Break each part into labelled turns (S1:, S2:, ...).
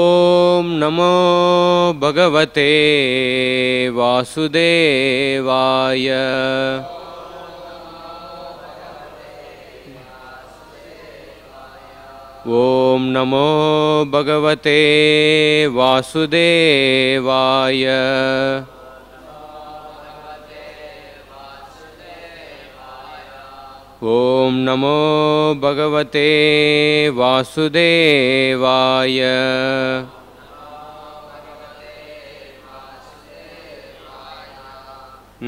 S1: ओम नमो भगवते वासुदेवाय। ओम नमो भगवते वासुदेवाय। ओम नमो भगवते वासुदेवाय।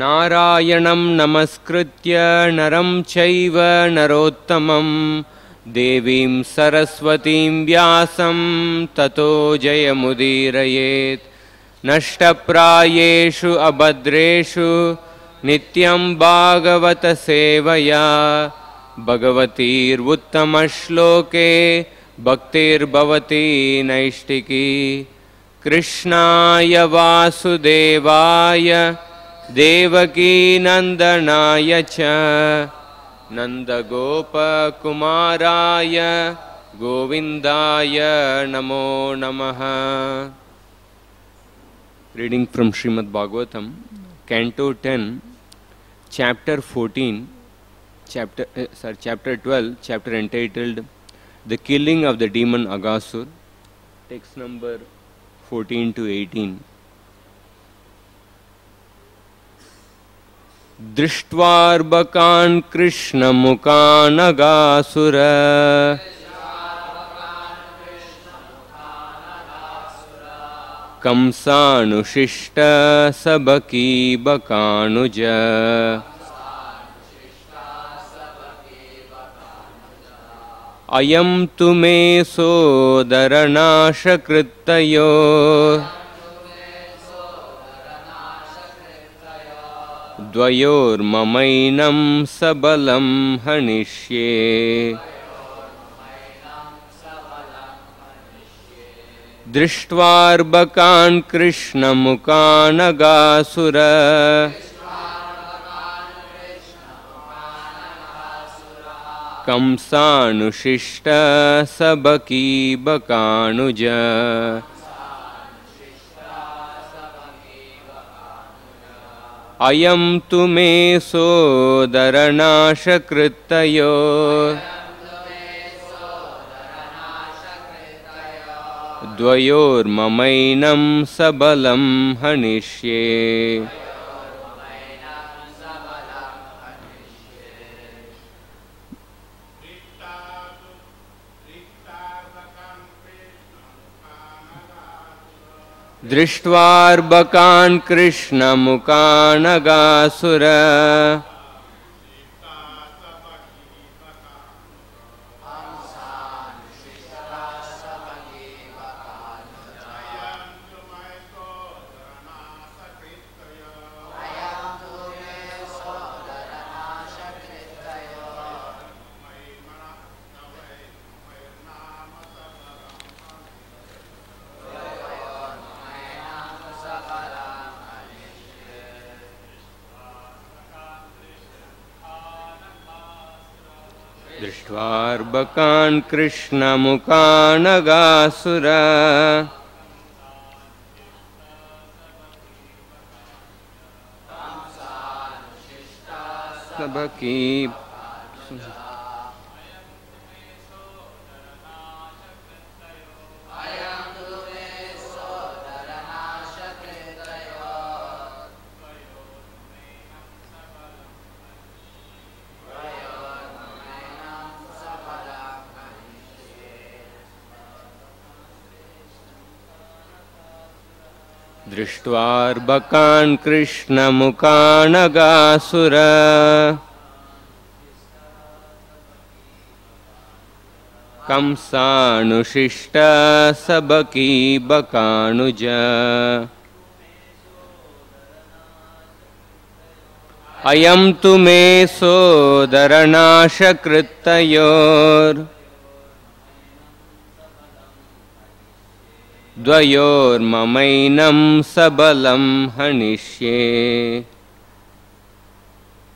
S1: नारायणं नमस्कृत्य नरं चैव नरोत्तमं देवीं सरस्वतीं व्यासं ततो जयमुदीरयेत्। नष्टप्रायेषु अभद्रेषु नित्यं भागवत सेवया भगवतीर्उत्तमश्लोके भक्तिर्भवती नैष्टिकी। कृष्णाय वासुदेवाय देवकी नंदनाय च नंदगोपकुमाराय गोविंदाय नमो नमः। Reading from Srimad Bhagavatam, Canto 10, Chapter 14, Chapter 12, Chapter entitled The Killing of the Demon Aghasura, text number 14 to 18. दृष्ट्वार्बकान् कृष्णमुखान् Aghasura कंसानुशिष्ट सबकी बकानुज। अयं तु मे सोदरनाशकृतयो द्वयोर्ममैनं सबलं हनिष्ये। दृष्ट्वार्बकान् कृष्णमुखान् अघासुर कंसानुशिष्ट सबकी बकानुज। अयं तु मे सोदरनाशकृतयो द्वयोर्ममैनं सबलं हनिष्ये। दृष्ट्वार्बकान् कृष्णमुखान् अघासुर दृष्ट्वार्बकान् कृष्णमुखान् अघासुर सबकी। दृष्ट्वार्बकान् कृष्णमुखान् अघासुर कंसानुशिष्ट सबकी बकानुज। अयं तु मे सोदरनाशकृतयोर् द्वयोर्ममैनं सबलं हनिष्ये।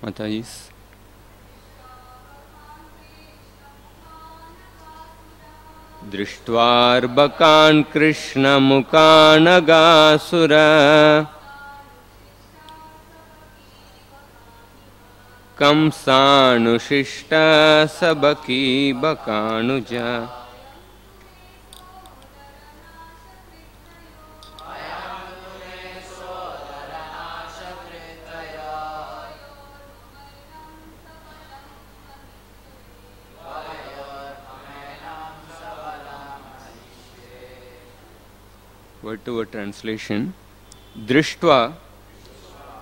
S1: माताजी। दृष्ट्वार्बकान् कृष्णमुखान् अगासुर कंसानुशिष्ट सबकी बकानुज. Word to word translation. Drishtva,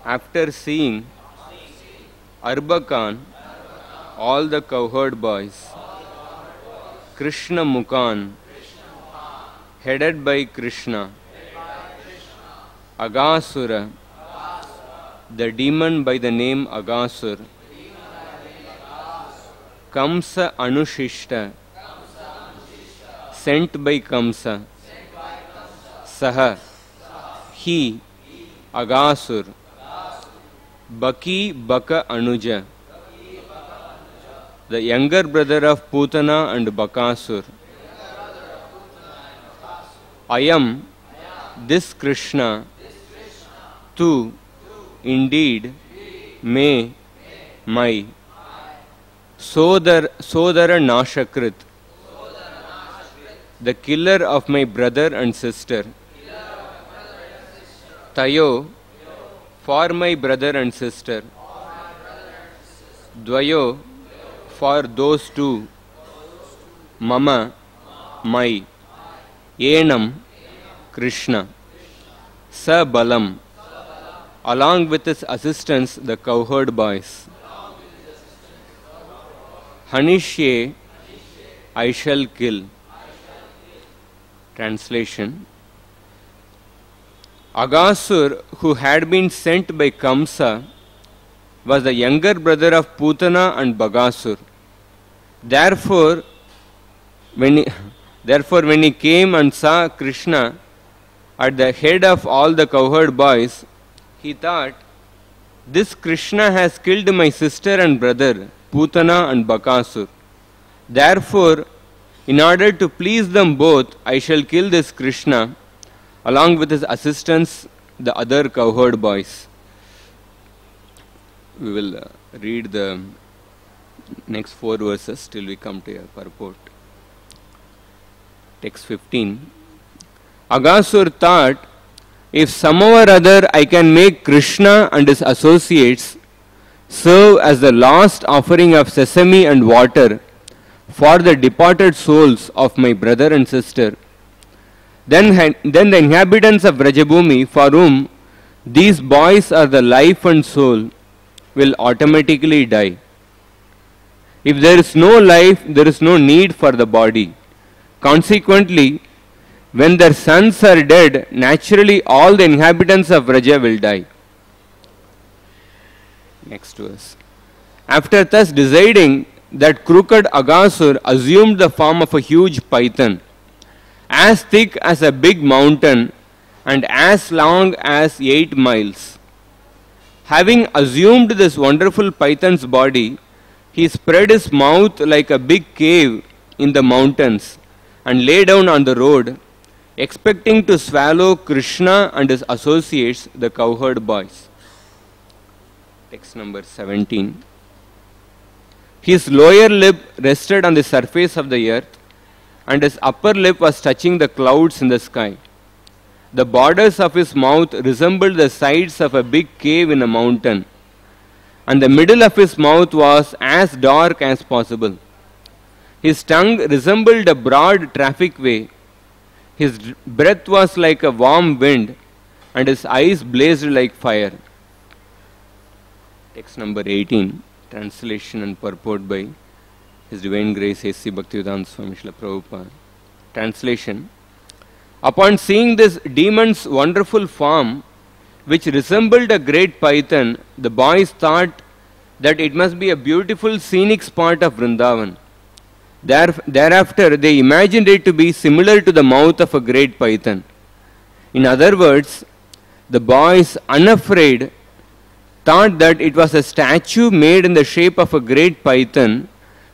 S1: after seeing Arbakan, all the cowherd boys, Krishna Mukhan, headed by Krishna, Aghasura, the demon by the name Aghasur, Kamsa Anushishta, sent by Kamsa, Saha, he, Aghasur, Baki Baka Anuja, the younger brother of Putana and Bakasur. I am this Krishna, tu, indeed, may, my, Sodara Nashakrit, the killer of my brother and sister. Tayo, for my brother and sister. Dvayo, for those two. Mama, my. Enam, Krishna. Sabalam, along with his assistants, the cowherd boys. Hanishye, I shall kill. Translation. Aghasur, who had been sent by Kamsa, was the younger brother of Putana and Bagasur. Therefore, when he came and saw Krishna at the head of all the cowherd boys, he thought, this Krishna has killed my sister and brother, Putana and Bakasur. Therefore, in order to please them both, I shall kill this Krishna, along with his assistants, the other cowherd boys. We will read the next 4 verses till we come to a purport. Text 15. Aghasur thought, if somehow or other I can make Krishna and his associates serve as the last offering of sesame and water for the departed souls of my brother and sister, then the inhabitants of Vrajabhumi, for whom these boys are the life and soul, will automatically die. If there is no life, there is no need for the body. Consequently, when their sons are dead, naturally all the inhabitants of Vraja will die. Next verse. After thus deciding that crooked Aghasur assumed the form of a huge python, as thick as a big mountain and as long as 8 miles. Having assumed this wonderful python's body, he spread his mouth like a big cave in the mountains and lay down on the road, expecting to swallow Krishna and his associates, the cowherd boys. Text number 17. His lower lip rested on the surface of the earth, and his upper lip was touching the clouds in the sky. The borders of his mouth resembled the sides of a big cave in a mountain, and the middle of his mouth was as dark as possible. His tongue resembled a broad traffic way. His breath was like a warm wind, and his eyes blazed like fire. Text number 18, translation and purport by His Divine Grace A.C. Bhaktivedanta Swami Prabhupada. Translation. Upon seeing this demon's wonderful form, which resembled a great python, the boys thought that it must be a beautiful scenic spot of Vrindavan. Thereafter, they imagined it to be similar to the mouth of a great python. In other words, the boys, unafraid, thought that it was a statue made in the shape of a great python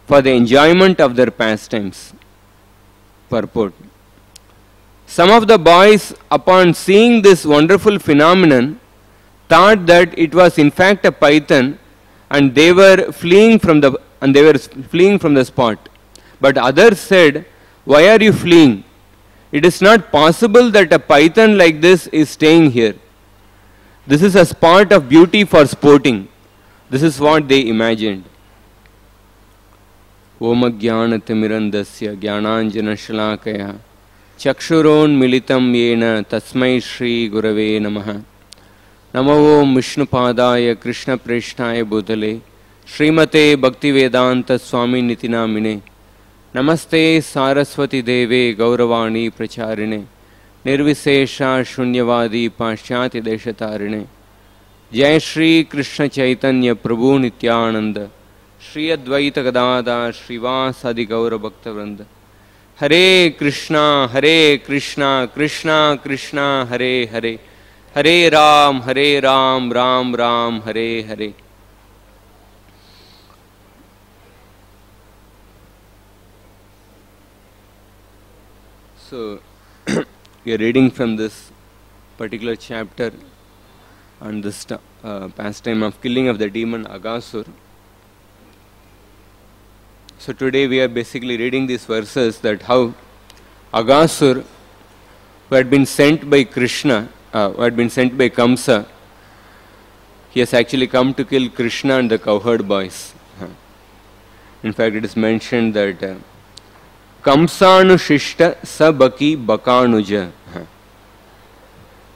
S1: for the enjoyment of their pastimes. Purport. Some of the boys, upon seeing this wonderful phenomenon, thought that it was in fact a python, and they were fleeing from the spot. But others said, "Why are you fleeing? It is not possible that a python like this is staying here. This is a spot of beauty for sporting." This is what they imagined. Om Jnanatimirandasya Jnananjanashalakaya Chakshuron Militam Yena Tasmai Shri Gurave Namaha. Namo Om Vishnupadaya Krishna Preshnaya Bhutale Srimate Bhaktivedanta Swami Nitinamine. Namaste Saraswati Deve Gauravani Pracharine Nirvisesha Shunyavadi Pashyati Deshatarine. Jai Shri Krishna Chaitanya Prabhu Nityananda Shri Advaita Gadada Srivasadi Gaura Bhaktavranda. Hare Krishna, Krishna Krishna, Hare Hare, Hare Ram, Ram Ram, Hare Hare. So, we are reading from this particular chapter on this pastime of killing of the demon Aghasura. So today we are basically reading these verses that how Aghasura, who had been sent by Krishna, who had been sent by Kamsa, he has actually come to kill Krishna and the cowherd boys. In fact, it is mentioned that Kamsanu Shishta Sabaki Bakanuja.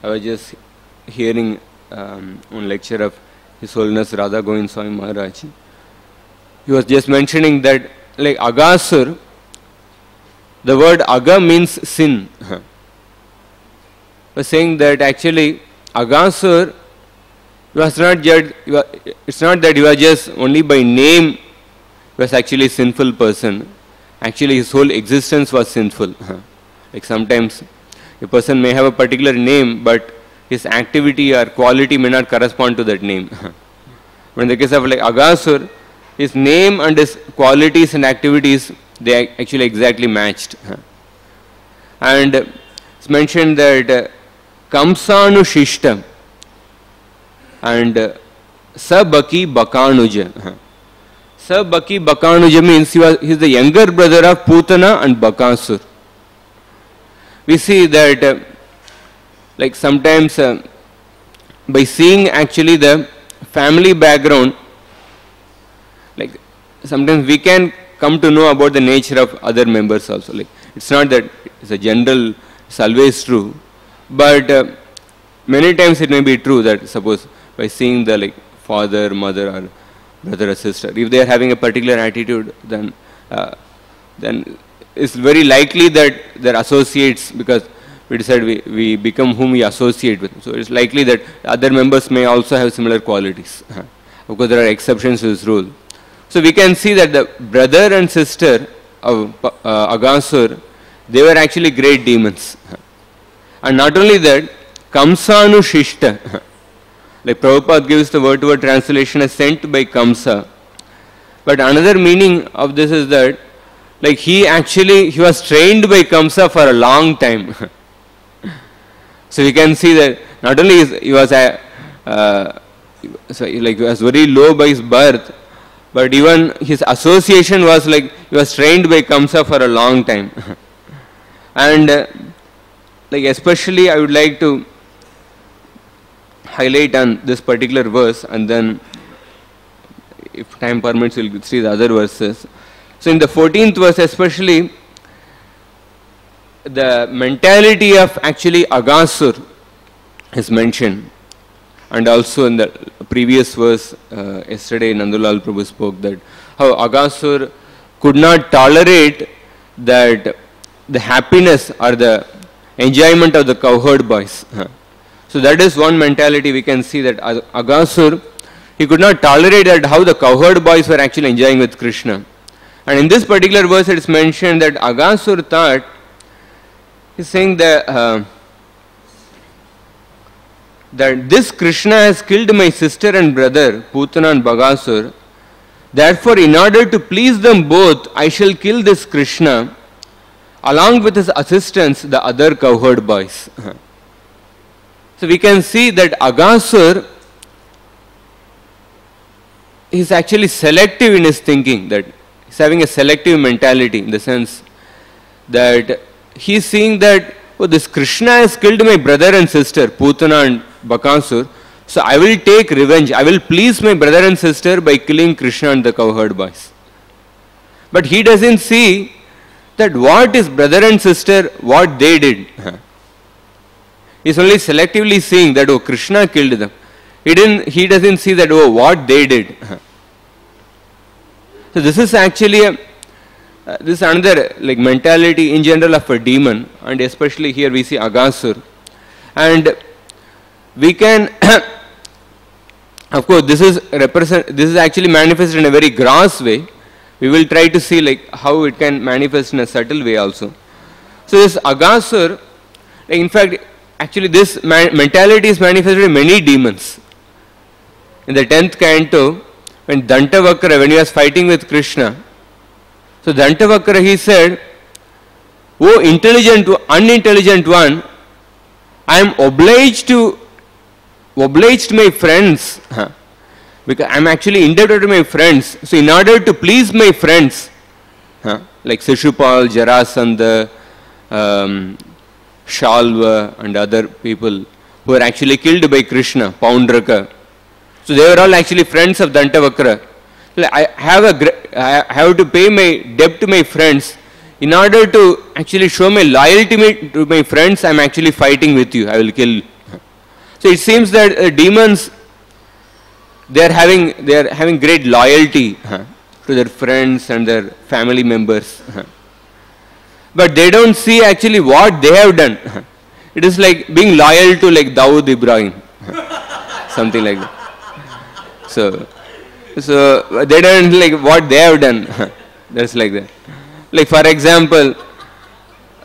S1: I was just hearing one lecture of His Holiness Radhika Swami Maharaj. He was just mentioning that, like Aghasura, the word Aga means sin. He was saying that actually Aghasura was not just, it's not that he was just only by name, he was actually a sinful person. Actually his whole existence was sinful. Like sometimes a person may have a particular name, but his activity or quality may not correspond to that name. But in the case of like Aghasura, his name and his qualities and activities, they are actually exactly matched. And it's mentioned that Kamsanu Shishta and Sabaki Bakanuja. Sabaki Bakanuja means he is the younger brother of Putana and Bakasur. We see that like sometimes by seeing actually the family background, like sometimes we can come to know about the nature of other members also. Like it's not that it's a general, it's always true, but many times it may be true that suppose by seeing the like father, mother or brother or sister, if they are having a particular attitude, then it's very likely that their associates, because we decide we become whom we associate with. So it's likely that other members may also have similar qualities. Of course, there are exceptions to this rule. So we can see that the brother and sister of Aghasura, they were actually great demons. And not only that, Kamsanu Shishta, like Prabhupada gives the word-to-word translation as sent by Kamsa. But another meaning of this is that like he was trained by Kamsa for a long time. So we can see that not only he was very low by his birth, but even his association was like he was trained by Kamsa for a long time. And like especially I would like to highlight on this particular verse, and then if time permits we'll see the other verses. So in the 14th verse especially, the mentality of actually Aghasura is mentioned. And also in the previous verse, yesterday Nandulal Prabhu spoke that how Aghasura could not tolerate that the happiness or the enjoyment of the cowherd boys. So that is one mentality we can see, that Aghasura, he could not tolerate that how the cowherd boys were actually enjoying with Krishna. And in this particular verse it is mentioned that Aghasura thought, he's saying that this Krishna has killed my sister and brother, Putana and Bakasur. Therefore, in order to please them both, I shall kill this Krishna. along with his assistants, the other cowherd boys. So we can see that Aghasura is actually selective in his thinking, that he's having a selective mentality, in the sense that he's seeing that, oh, this Krishna has killed my brother and sister, Putana and Bakasur, so I will take revenge, I will please my brother and sister by killing Krishna and the cowherd boys. But he doesn't see that what his brother and sister, what they did. He's only selectively seeing that, oh, Krishna killed them. He doesn't see that, oh, what they did. So this is actually this is another like mentality in general of a demon, and especially here we see Aghasura. And we can of course this is actually manifested in a very gross way. We will try to see like how it can manifest in a subtle way also. So this Aghasura, like in fact, actually this mentality is manifested in many demons. In the 10th canto, when Dantavakra, when he was fighting with Krishna, so Dantavakra, he said, "Oh unintelligent one, I am obliged to my friends, because I am actually indebted to my friends. So in order to please my friends, like Shishupal, Jarasandha, Shalva and other people who were actually killed by Krishna, Paundraka. So they were all actually friends of Dantavakra. I have to pay my debt to my friends. In order to actually show my loyalty to my friends, I am actually fighting with you. I will kill you." So it seems that demons, they are having great loyalty to their friends and their family members. But they don't see actually what they have done. It is like being loyal to like Dawood Ibrahim. Something like that. So they don't like what they have done. That's like that. Like for example,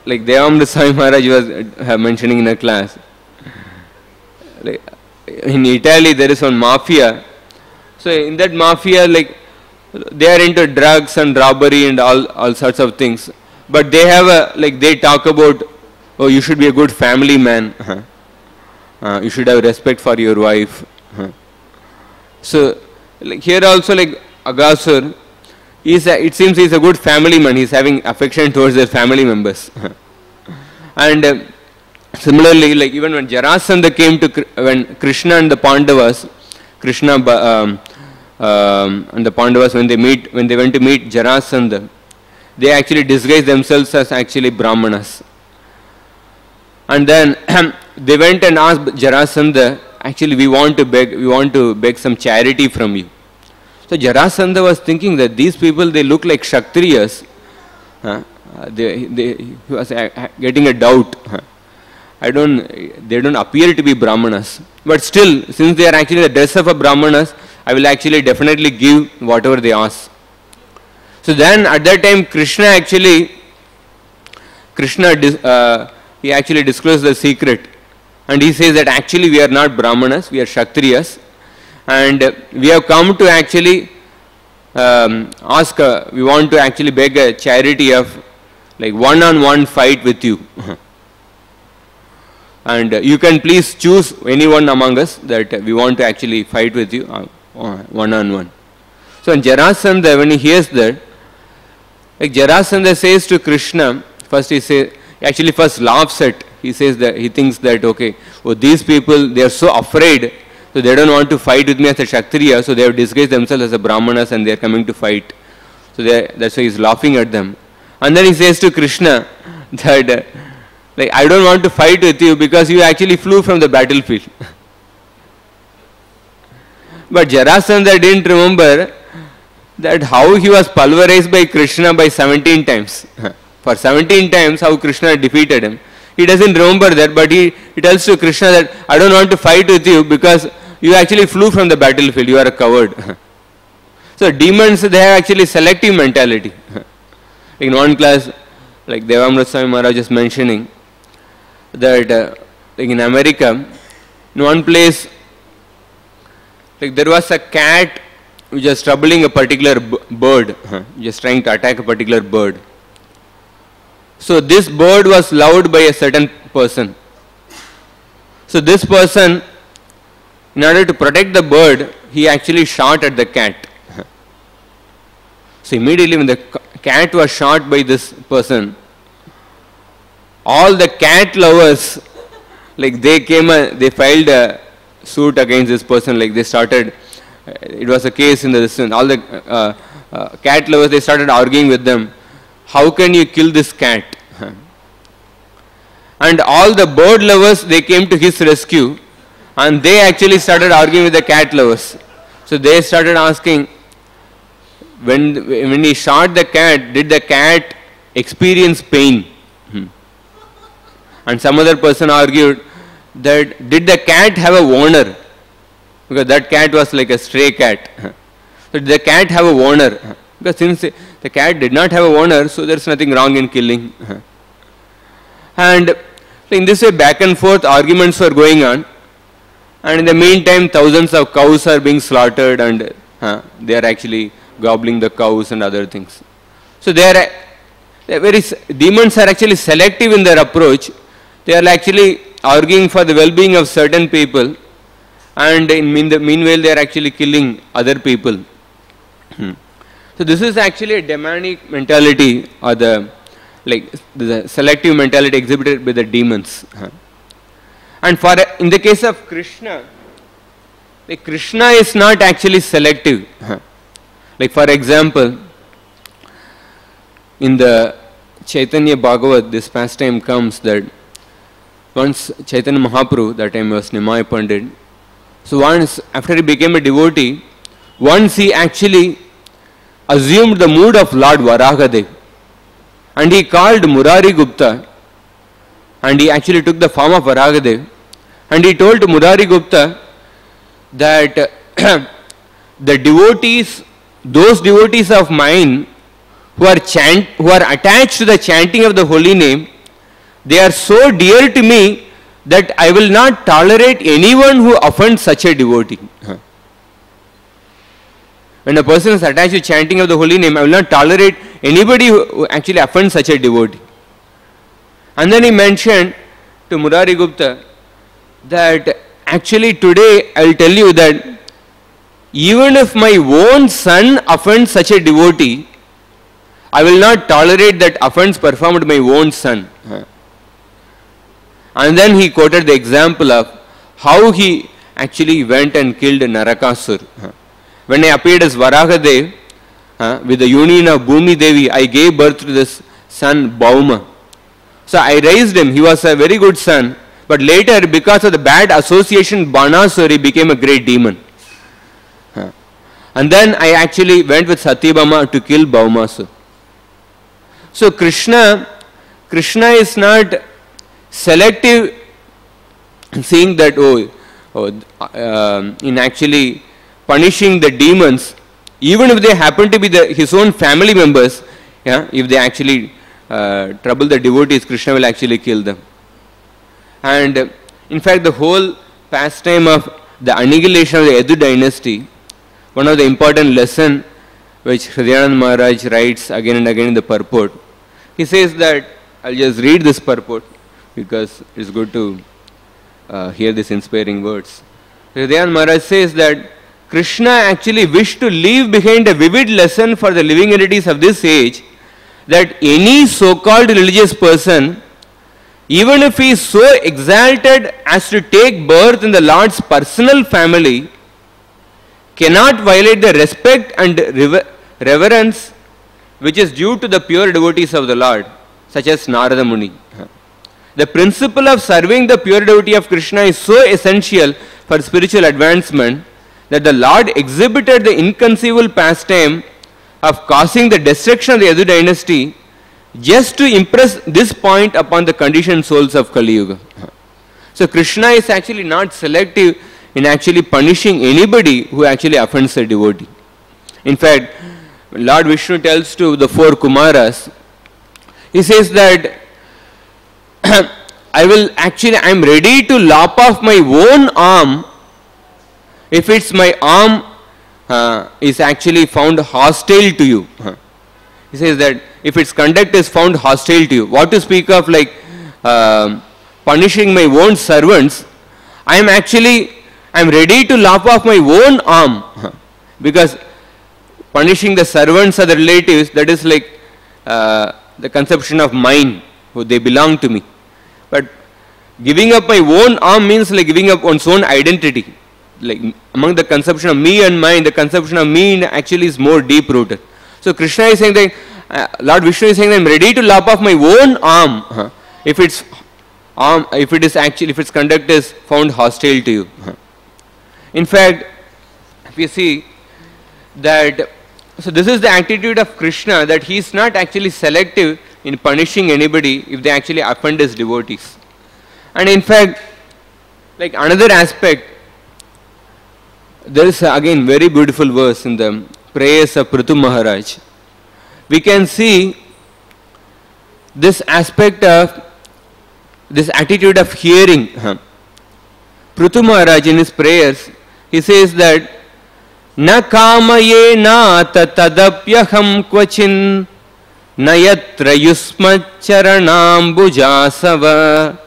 S1: like Devamrita Swami Maharaj was mentioning in a class. Like in Italy there is one mafia. So in that mafia, like they are into drugs and robbery and all sorts of things. But they have they talk about, oh, you should be a good family man. You should have respect for your wife. So like here also, like Aghasura, it seems he is a good family man. He is having affection towards their family members. And similarly, like even when Jarasandha came to, when Krishna and the Pandavas, and the Pandavas, when they went to meet Jarasandha, they actually disguised themselves as actually Brahmanas. And then they went and asked Jarasandha, actually we want to beg some charity from you. So Jarasandha was thinking that these people, they look like Kshatriyas. He was getting a doubt. They don't appear to be Brahmanas. But still, since they are actually the dress of a Brahmanas, I will actually definitely give whatever they ask. So then at that time he actually disclosed the secret. And he says that actually we are not Brahmanas, we are Kshatriyas. And we have come to actually we want to actually beg a charity of like one-on-one fight with you. And you can please choose anyone among us that we want to actually fight with you one-on-one. So when Jarasandha, when he hears that, like Jarasandha says to Krishna, first laughs at, he says that, he thinks that, okay, oh, these people, they are so afraid, so they don't want to fight with me as a Kshatriya, so they have disguised themselves as a Brahmanas and they are coming to fight. So that's why he is laughing at them. And then he says to Krishna that, like, I don't want to fight with you because you actually flew from the battlefield. But Jarasandha didn't remember that how he was pulverized by Krishna by 17 times. For 17 times how Krishna defeated him. He doesn't remember that, but he tells to Krishna that I don't want to fight with you because you actually flew from the battlefield, you are a coward. So demons, they have actually selective mentality. In one class, like Devamrita Swami Maharaj is mentioning that like in America, in one place, like there was a cat which was troubling a particular bird, just trying to attack a particular bird. So this bird was loved by a certain person. So this person, in order to protect the bird, he actually shot at the cat. So immediately when the cat was shot by this person, all the cat lovers, like they came and they filed a suit against this person. Like they started, it was a case in the distance. All the cat lovers, they started arguing with them. How can you kill this cat? And all the bird lovers, they came to his rescue, and they actually started arguing with the cat lovers. So they started asking, when he shot the cat, did the cat experience pain? And some other person argued that did the cat have a owner? Because that cat was like a stray cat. So did the cat have a owner? Because since the cat did not have a owner, so there is nothing wrong in killing. And in this way, back and forth arguments were going on. And in the meantime, thousands of cows are being slaughtered, and they are actually gobbling the cows and other things. So they're demons are actually selective in their approach. They are actually arguing for the well-being of certain people, and in the meanwhile they are actually killing other people. So this is actually a demonic mentality, or the selective mentality exhibited by the demons. And in the case of Krishna, Krishna is not actually selective. Like for example, in the Chaitanya Bhagavat, this pastime comes that once Chaitanya Mahaprabhu, that time was Nimai Pandit, so once after he became a devotee, once he actually assumed the mood of Lord Varahadev, and he called Murari Gupta, and he actually took the form of Varahadev, and he told Murari Gupta that the devotees, those devotees of mine who are attached to the chanting of the holy name, they are so dear to me that I will not tolerate anyone who offends such a devotee. When a person is attached to chanting of the holy name, I will not tolerate anybody who actually offends such a devotee. And then he mentioned to Murari Gupta that actually today I will tell you that even if my own son offends such a devotee, I will not tolerate that offense performed by my own son. And then he quoted the example of how he actually went and killed Narakasur. When I appeared as Varahadev, with the union of Bhumi Devi, I gave birth to this son Bauma. So I raised him. He was a very good son. But later, because of the bad association, Banasur, he became a great demon. And then I actually went with Satyabhama to kill Baumasur. So Krishna is not selective, seeing that in actually punishing the demons, even if they happen to be his own family members, if they actually trouble the devotees, Krishna will actually kill them. And in fact, the whole pastime of the annihilation of the Yadu dynasty, one of the important lessons which Hridayananda Maharaj writes again and again in the purport, he says that, I'll just read this purport because it's good to hear these inspiring words. Hridayananda Maharaj says that Krishna actually wished to leave behind a vivid lesson for the living entities of this age, that any so-called religious person, even if he is so exalted as to take birth in the Lord's personal family, cannot violate the respect and reverence which is due to the pure devotees of the Lord, such as Narada Muni. The principle of serving the pure devotee of Krishna is so essential for spiritual advancement that the Lord exhibited the inconceivable pastime of causing the destruction of the Yadu dynasty just to impress this point upon the conditioned souls of Kali Yuga. So Krishna is actually not selective in actually punishing anybody who actually offends a devotee. In fact, Lord Vishnu tells to the four Kumaras, he says that I am ready to lop off my own arm if it's my arm is actually found hostile to you. He says that if its conduct is found hostile to you, what to speak of like punishing my own servants, I am ready to lop off my own arm. Because punishing the servants or the relatives, that is like the conception of mine, who they belong to me. But giving up my own arm means like giving up one's own identity. Like among the conception of me and mine, the conception of me actually is more deep rooted. So Krishna is saying that, Lord Vishnu is saying that I am ready to lop off my own arm if its conduct is found hostile to you. In fact, if you see that, so this is the attitude of Krishna, that he is not actually selective in punishing anybody if they actually offend his devotees. And in fact, like another aspect, there is again very beautiful verse in the prayers of Prithu Maharaj. We can see this aspect of this attitude of hearing. Prithu Maharaj in his prayers, he says that na kamaye na tatadapyaham kvachin nayatra yusmat charanam bujasava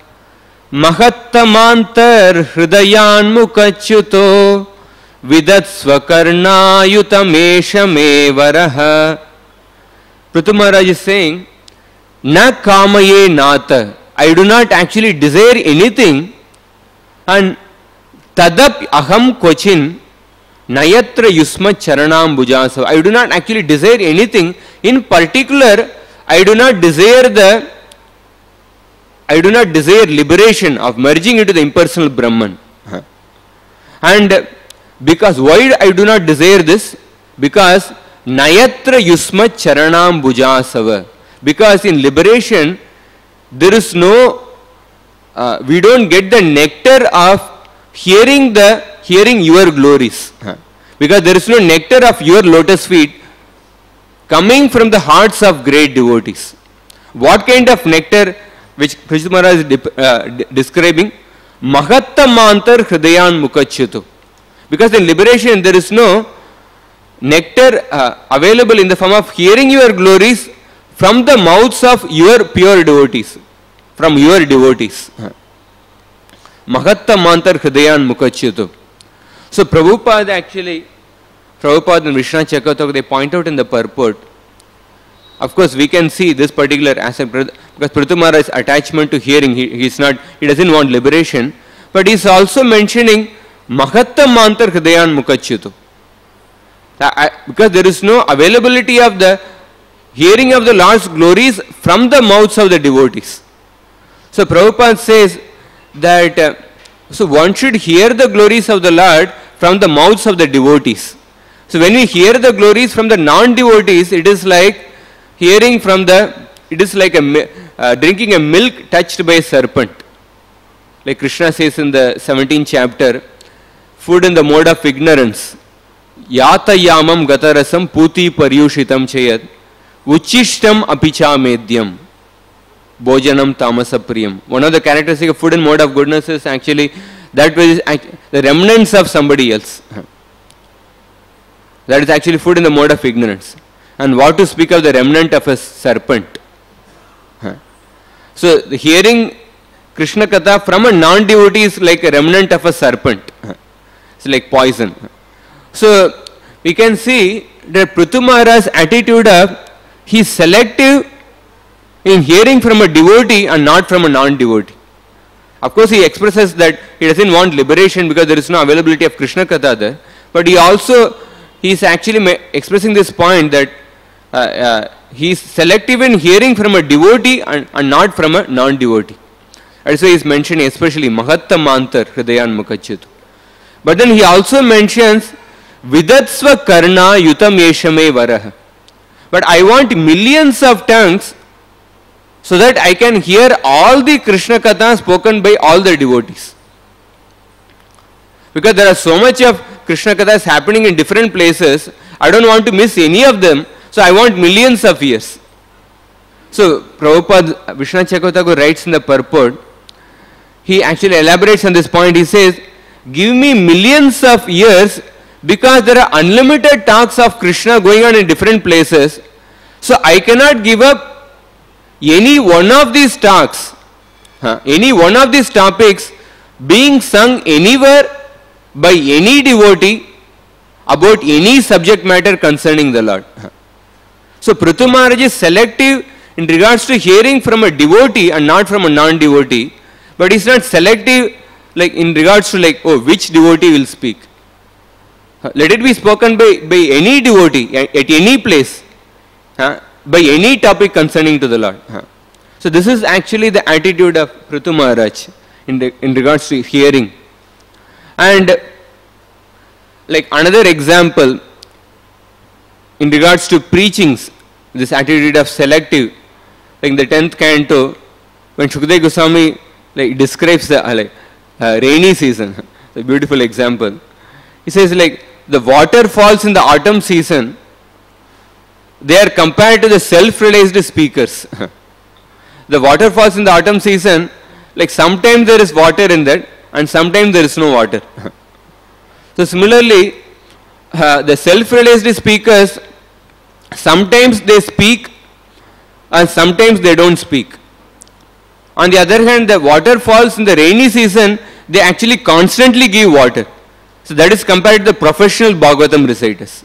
S1: mahattamantar hridayan mukachyuto vidatsva karnayutamesha varaha. Prithu Maharaj is saying, na kamaye nata, I do not actually desire anything, and tadap aham kvachin nayatra yusmat charanam bujasava, I do not actually desire anything. In particular, I do not desire liberation of merging into the impersonal Brahman. And because why I do not desire this? Because nayatra yusmat charanam bujasava. Because in liberation, there is no, we don't get the nectar of hearing your glories. Because there is no nectar of your lotus feet coming from the hearts of great devotees. What kind of nectar which Krishna Maharaj is describing? Mahattamantar hridayan mukachyuto. Because in liberation there is no nectar available in the form of hearing your glories from the mouths of your pure devotees, from your devotees. Mahattamantar hridayan mukachyuto. So Prabhupada and Vishnu Chakotaka, they point out in the purport. Of course, we can see this particular aspect because Prithu Maharaj's attachment to hearing, he doesn't want liberation, but he is also mentioning Mahattamantar hridayan mukachyuto. Because there is no availability of the hearing of the Lord's glories from the mouths of the devotees. So Prabhupada says that so one should hear the glories of the Lord from the mouths of the devotees. So when we hear the glories from the non-devotees, it is like hearing from drinking a milk touched by a serpent. Like Krishna says in the 17th chapter, food in the mode of ignorance. Yata yamam gatarasam puti paryushitam chayat uchishtam apicha medyam bhojanam tamasapriyam. One of the characteristics of food in mode of goodness is actually that which is the remnants of somebody else. That is actually food in the mode of ignorance. And what to speak of the remnant of a serpent? So hearing Krishna Katha from a non-devotee is like a remnant of a serpent. It's like poison. So we can see that Prithu Maharaj's attitude of he is selective in hearing from a devotee and not from a non-devotee. Of course, he expresses that he doesn't want liberation because there is no availability of Krishna Katha there. But he is actually expressing this point that he is selective in hearing from a devotee and not from a non-devotee. That's why he is mentioning especially Mahattamantar hridayan mukachyuto. But then he also mentions Vidatsva karna yutam yeshame varaha. But I want millions of tongues so that I can hear all the Krishna Katha spoken by all the devotees. Because there are so much of Krishna Kathas happening in different places, I don't want to miss any of them, so I want millions of ears. So Prabhupada, Vishnu Chakotaka writes in the purport, he actually elaborates on this point. He says, give me millions of ears because there are unlimited talks of Krishna going on in different places. So I cannot give up any one of these talks, any one of these topics being sung anywhere by any devotee about any subject matter concerning the Lord. So Prithu Maharaj is selective in regards to hearing from a devotee and not from a non-devotee, but he is not selective like in regards to like, oh, which devotee will speak. Let it be spoken by any devotee at any place, by any topic concerning to the Lord. So this is actually the attitude of Prithu Maharaj in regards to hearing. And like another example in regards to preachings, this attitude of selective, like in the 10th canto, when Shukadeva Goswami like describes the rainy season, a beautiful example. He says like the waterfalls in the autumn season, they are compared to the self-realized speakers. The waterfalls in the autumn season, like sometimes there is water in that and sometimes there is no water. So similarly, the self-realized speakers, sometimes they speak and sometimes they don't speak. On the other hand, the waterfalls in the rainy season, they actually constantly give water. So that is compared to the professional Bhagavatam reciters.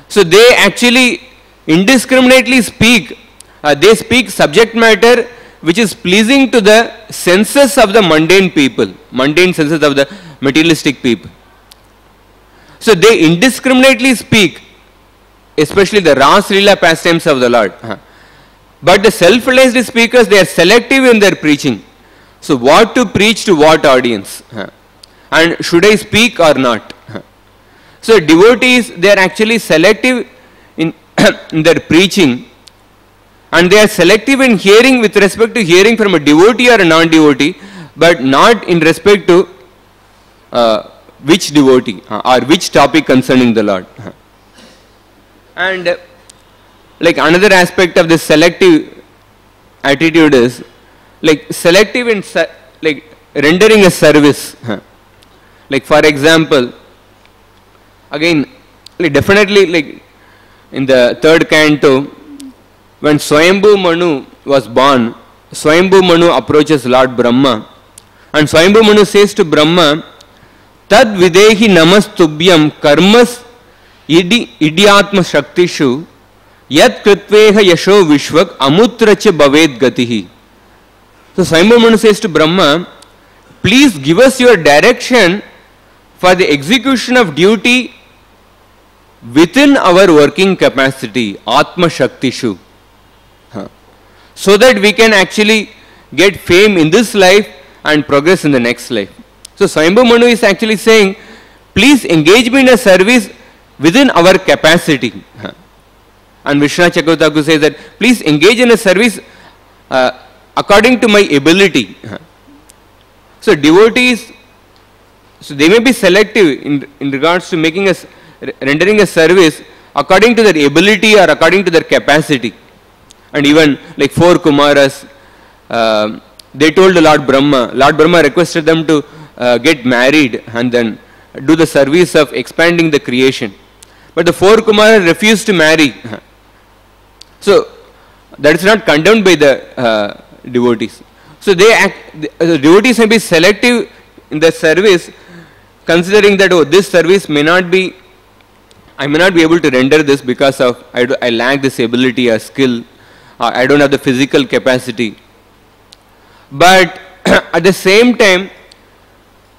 S1: So they actually indiscriminately speak. They speak subject matter which is pleasing to the senses of the mundane people, mundane senses of the materialistic people. So they indiscriminately speak, especially the Ras Leela pastimes of the Lord. But the self-realized speakers, they are selective in their preaching. So what to preach to what audience? And should I speak or not? So devotees, they are actually selective in their preaching, and they are selective in hearing with respect to hearing from a devotee or a non-devotee, but not in respect to which devotee or which topic concerning the Lord. And like another aspect of this selective attitude is like selective in like rendering a service. Like for example, again, like definitely like in the 3rd canto, when Swayambhu Manu was born, Swayambhu Manu approaches Lord Brahma, and Swayambhu Manu says to Brahma, Tad videhi namastubhyam karmas idyatma shaktishu yat kritveha yasho vishvak amutracha bhaved gatihi. So Swayambhu Manu says to Brahma, please give us your direction for the execution of duty within our working capacity, Atma Shaktishu, so that we can actually get fame in this life and progress in the next life. So Swayambhu Manu is actually saying, please engage me in a service within our capacity. And Vishwanath Chakravarti says that, please engage in a service according to my ability. So devotees, so they may be selective in regards to making us rendering a service according to their ability or according to their capacity. And even like 4 Kumaras, they told Lord Brahma requested them to get married and then do the service of expanding the creation. But the 4 Kumaras refused to marry. So that is not condemned by the devotees. So the devotees may be selective in the service, considering that, oh, this service may not be, I may not be able to render this because of I lack this ability or skill, or I don't have the physical capacity. But at the same time,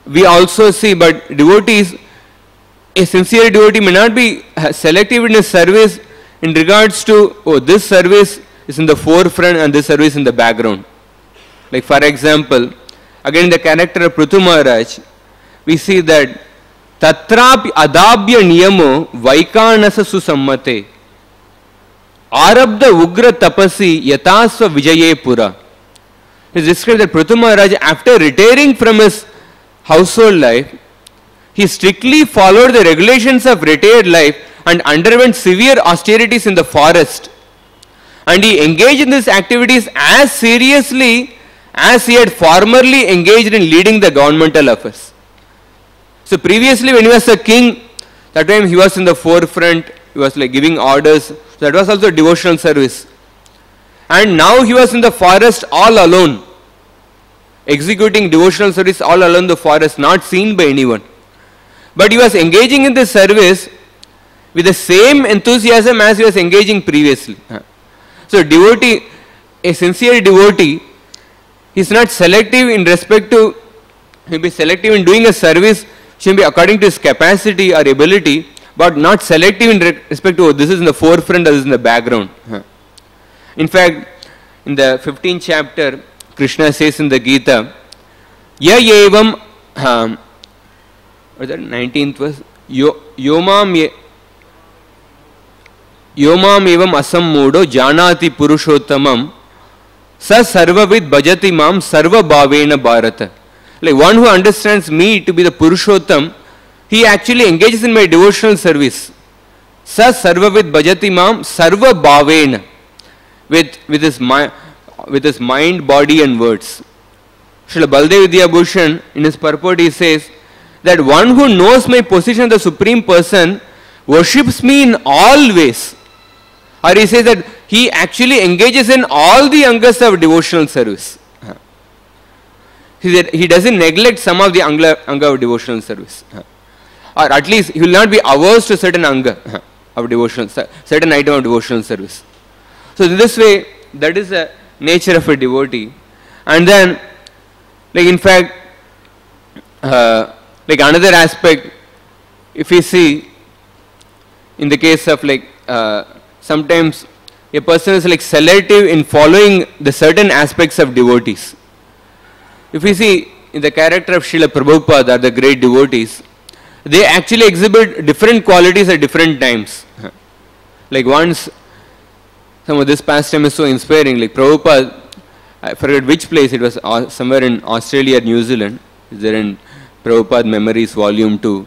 S1: we also see, but devotees, a sincere devotee may not be selective in his service in regards to, oh, this service is in the forefront and this service in the background. Like for example, again the character of Prithu Maharaj, we see that Tatrapi adabhya niyamo vaikanasa susammate arabdha ugra tapasi yatasva vijaye pura. It is described that Prithu Maharaj, after retiring from his household life, he strictly followed the regulations of retired life and underwent severe austerities in the forest. And he engaged in these activities as seriously as he had formerly engaged in leading the governmental affairs. So previously when he was a king, that time he was in the forefront, he was like giving orders to So that was also devotional service. And now he was in the forest all alone, executing devotional service all alone in the forest, not seen by anyone. But he was engaging in this service with the same enthusiasm as he was engaging previously. So devotee, a sincere devotee, is not selective in respect to, he will be selective in doing a service, should be according to his capacity or ability, but not selective in respect to, oh, this is in the forefront or this is in the background. In fact, in the 15th chapter, Krishna says in the Gita, Ya evam, what is that, 19th verse, Yomam evam asam mudo janati purushottamam sa sarvavid bhajati mam sarva bhavena bharata. Like one who understands me to be the Purushottam, he actually engages in my devotional service. Sa sarvavid bhajati mam sarva bhavena. With his mind, body and words. Srila Baldev Vidyabhushan in his purport he says that one who knows my position as the Supreme Person worships me in all ways. Or he says that he actually engages in all the angas of devotional service. He doesn't neglect some of the anga of devotional service. Or at least he will not be averse to certain anga of devotional, certain item of devotional service. So in this way, that is the nature of a devotee. And then, like in fact, like another aspect, if we see in the case of like sometimes a person is like selective in following the certain aspects of devotees. If we see in the character of Srila Prabhupada or the great devotees, they actually exhibit different qualities at different times. Like once, some of this pastime is so inspiring, like Prabhupada, I forget which place, it was somewhere in Australia or New Zealand, is there in Prabhupada Memories Volume 2.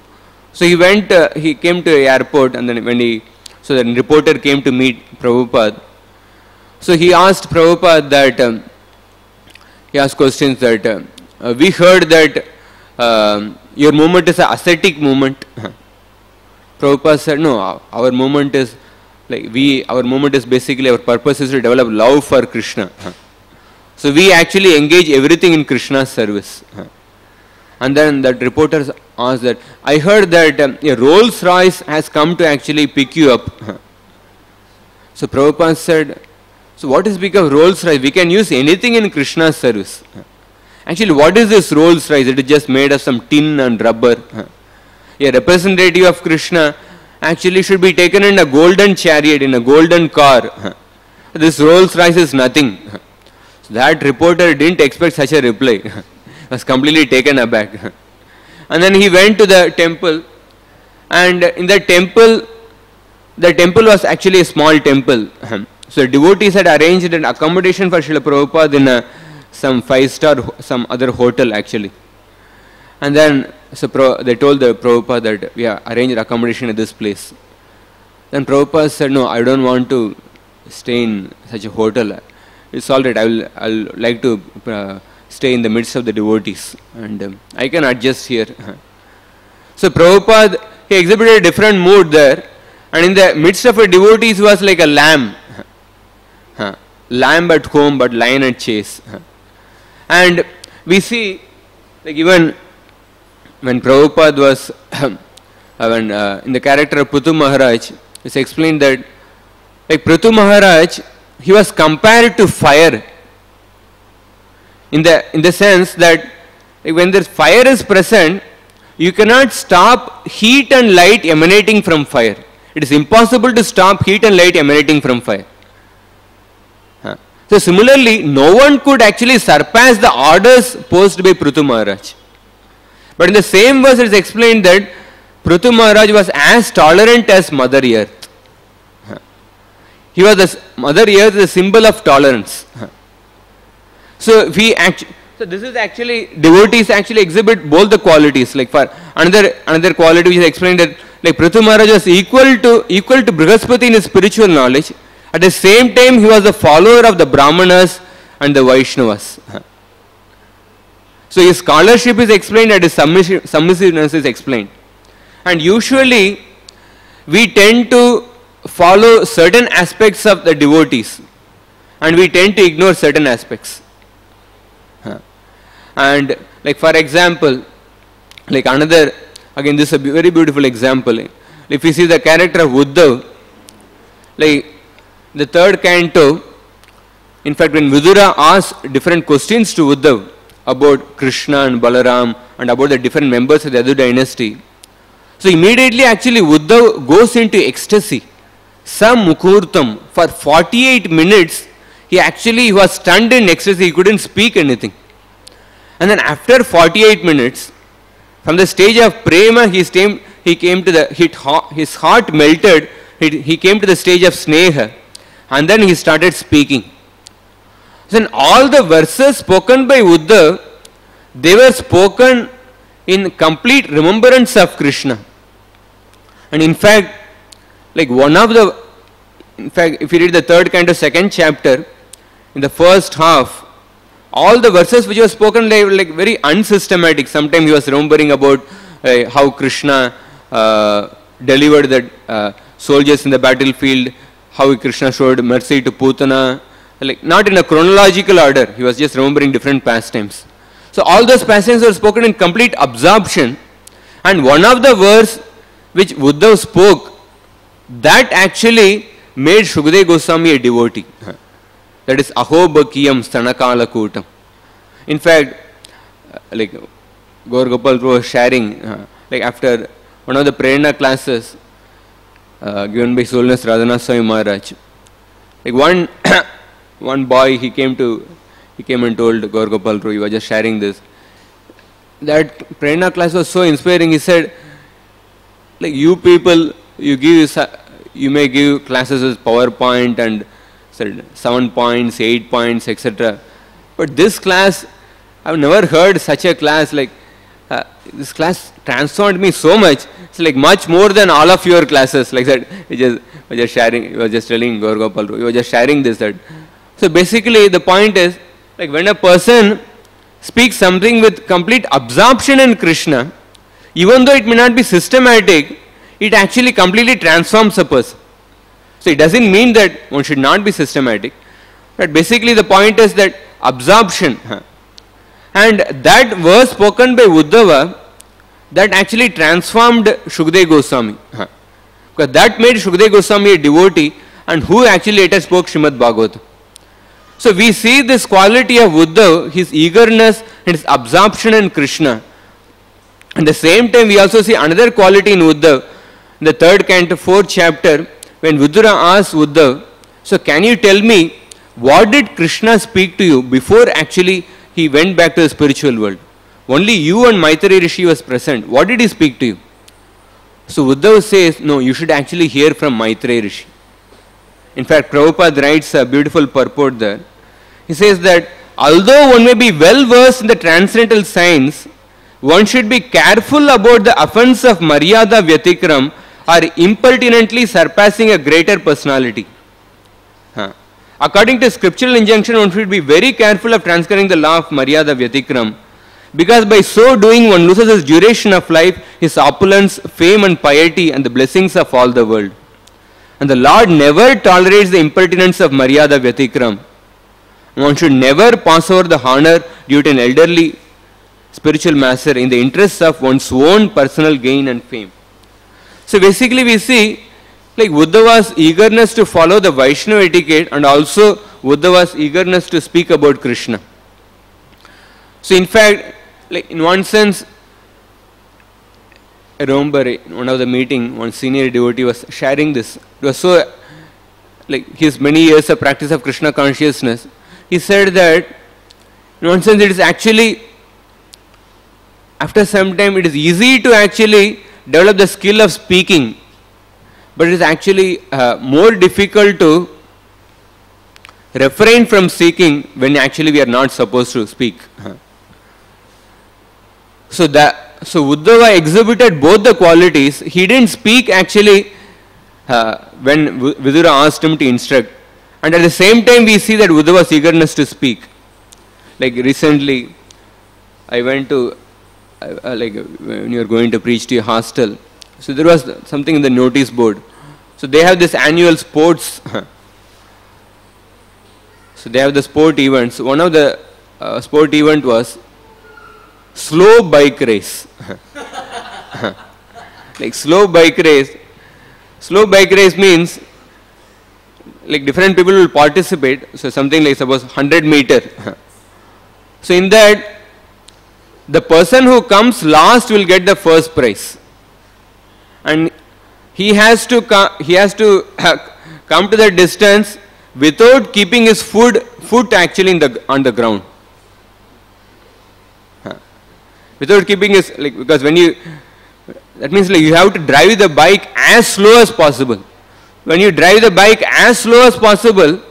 S1: So he went, he came to the airport and then so the reporter came to meet Prabhupada. So he asked Prabhupada that, he asked questions that, we heard that your movement is an ascetic movement. Prabhupada said, no, our movement is, like our movement is basically, our purpose is to develop love for Krishna. So we actually engage everything in Krishna's service. And then that reporter asked that, I heard that a Rolls Royce has come to actually pick you up. So Prabhupada said, so what is big of Rolls Royce? We can use anything in Krishna's service. Actually, what is this Rolls Royce? It is just made of some tin and rubber. A representative of Krishna actually should be taken in a golden chariot, in a golden car. This Rolls Royce is nothing. So that reporter didn't expect such a reply. Was completely taken aback. And then he went to the temple, and in the temple was actually a small temple. So devotees had arranged an accommodation for Srila Prabhupada in some 5-star, some other hotel actually. And then so they told the Prabhupada that we have arranged accommodation at this place. Then Prabhupada said, no, I don't want to stay in such a hotel. It's all right, I'll like to stay in the midst of the devotees and I can adjust here. So Prabhupada, he exhibited a different mood there, and in the midst of a devotees was like a lamb. Lamb at home but lion at chase. And we see, like even when Prabhupada was in the character of Prithu Maharaj, it's explained that like Prithu Maharaj, he was compared to fire in the sense that like when the fire is present, you cannot stop heat and light emanating from fire. It is impossible to stop heat and light emanating from fire. So similarly, no one could actually surpass the orders posed by Prithu Maharaj. But in the same verse it is explained that Prithu Maharaj was as tolerant as Mother Earth. He was the Mother Earth, the symbol of tolerance. So this is actually, devotees actually exhibit both the qualities. Like for another quality which is explained that like Prithu Maharaj was equal to Brihaspati in his spiritual knowledge. At the same time, he was the follower of the Brahmanas and the Vaishnavas. So his scholarship is explained and his submissiveness is explained. And usually, we tend to follow certain aspects of the devotees and we tend to ignore certain aspects. And like for example, like another, again this is a very beautiful example. If you see the character of Uddhav, like the third canto, in fact when Vidura asked different questions to Uddhav about Krishna and Balaram and about the different members of the Yadu dynasty, so immediately actually Uddhav goes into ecstasy. Some Mukurtam, for 48 minutes, he was stunned in ecstasy, he couldn't speak anything. And then after 48 minutes, from the stage of prema, he came to the, his heart melted, he came to the stage of sneha, and then he started speaking. Then all the verses spoken by Uddhav, they were spoken in complete remembrance of Krishna. And in fact, like if you read the third canto, second chapter, in the first half, all the verses which were spoken were like very unsystematic. Sometimes he was remembering about how Krishna delivered the soldiers in the battlefield, how Krishna showed mercy to Putana, like not in a chronological order, he was just remembering different pastimes. So all those pastimes were spoken in complete absorption, and one of the verse which Uddhav spoke, that actually made Shukdev Goswami a devotee. That is Aho Bhakiyam Stanakala Kutam. In fact, like Gaur Gopal was sharing, like after one of the Prerna classes given by His Holiness Radhanath Swami Maharaj, like one boy he came and told Gaur Gopal, he was just sharing this. That Prerna class was so inspiring. He said, like you people, you may give classes with PowerPoint and 7 points, 8 points, etc. But this class, I've never heard such a class. Like this class transformed me so much. It's like much more than all of your classes. Like that, he was just sharing. He was just telling Gaur Gopal, he was just sharing this. That so basically, the point is, like when a person speaks something with complete absorption in Krishna, even though it may not be systematic, it actually completely transforms a person. So it doesn't mean that one should not be systematic, but basically the point is that absorption. And that verse spoken by Uddhava, that actually transformed Shukdev Goswami. Because that made Shukdev Goswami a devotee, and who actually later spoke Srimad Bhagavatam. So we see this quality of Uddhav, his eagerness and his absorption in Krishna. At the same time, we also see another quality in Uddhav. In the third canto, fourth chapter, when Vidura asked Uddhav, so can you tell me, what did Krishna speak to you before actually he went back to the spiritual world? Only you and Maitreya Rishi was present. What did he speak to you? So Uddhav says, no, you should actually hear from Maitreya Rishi. In fact, Prabhupada writes a beautiful purport there. He says that although one may be well versed in the transcendental science, one should be careful about the offense of Maryada Vyatikram or impertinently surpassing a greater personality. According to scriptural injunction, one should be very careful of transgressing the law of Maryada Vyatikram, because by so doing one loses his duration of life, his opulence, fame and piety and the blessings of all the world. And the Lord never tolerates the impertinence of Maryada Vyatikram. One should never pass over the honor due to an elderly spiritual master in the interests of one's own personal gain and fame. So basically we see like Uddhava's eagerness to follow the Vaishnava etiquette and also Uddhava's eagerness to speak about Krishna. So in fact, like in one sense, I remember in one of the meeting, one senior devotee was sharing this. It was so, like his many years of practice of Krishna consciousness. He said that in one sense it is actually, after some time it is easy to actually develop the skill of speaking, but it is actually more difficult to refrain from speaking when actually we are not supposed to speak. So Uddhava exhibited both the qualities. He didn't speak actually when Vidura asked him to instruct, and at the same time we see that Uddhava's eagerness to speak. Like recently, I went to like when you are going to preach to your hostel, so there was something in the notice board. So they have this annual sports. So they have the sport events. One of the sport event was slow bike race. Like slow bike race. Slow bike race means like different people will participate. So something like suppose 100 meter. So in that, the person who comes last will get the first prize, and he has to come to the distance without keeping his foot actually on the ground. Without keeping his, like, because when you, that means like you have to drive the bike as slow as possible. When you drive the bike as slow as possible,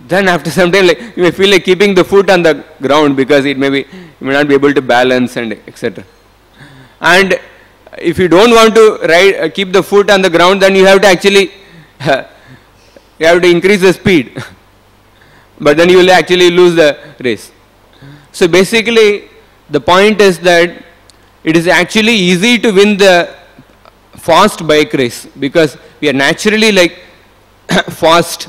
S1: then after some time, like, you may feel like keeping the foot on the ground because it may be, you may not be able to balance and etc. And if you don't want to keep the foot on the ground, then you have to actually you have to increase the speed. But then you will actually lose the race. So basically, the point is that it is actually easy to win the fast bike race because we are naturally like fast.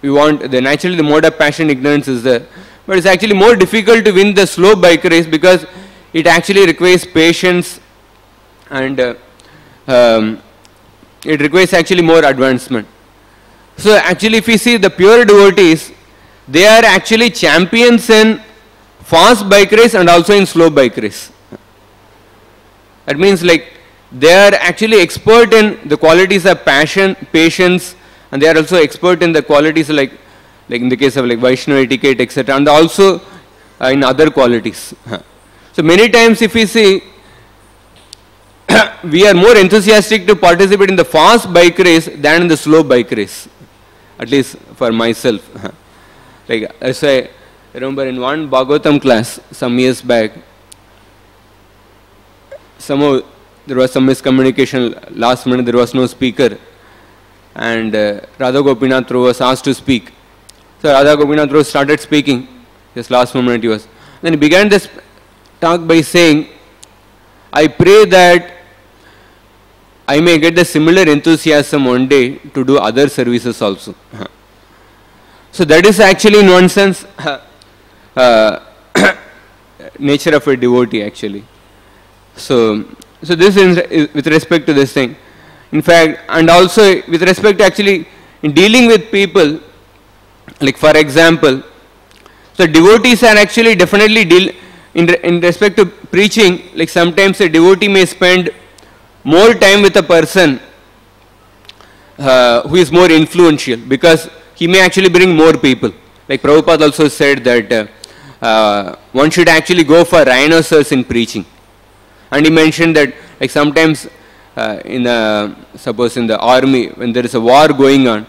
S1: We want naturally the mode of passion ignorance is there, but it's actually more difficult to win the slow bike race because it actually requires patience and it requires actually more advancement. So actually, if we see the pure devotees, they are actually champions in fast bike race and also in slow bike race. That means like they are actually expert in the qualities of passion, patience, and they are also expert in the qualities like in the case of like Vaishnava etiquette, etc. and also in other qualities. So many times if we see, we are more enthusiastic to participate in the fast bike race than in the slow bike race. At least for myself. Like as I remember in one Bhagavatam class some years back, somehow there was some miscommunication, last minute there was no speaker, and Radha Gopinath Prabhu was asked to speak. So Radha Gopinath Prabhu started speaking, just last moment he was. Then he began this talk by saying, I pray that I may get the similar enthusiasm one day to do other services also. So that is actually in one sense nature of a devotee actually. So this is with respect to this thing. In fact, and also with respect to actually in dealing with people, like for example, so devotees are actually definitely in respect to preaching, like sometimes a devotee may spend more time with a person who is more influential because he may actually bring more people. Like Prabhupada also said that one should actually go for rhinoceros in preaching. And he mentioned that like sometimes suppose in the army when there is a war going on,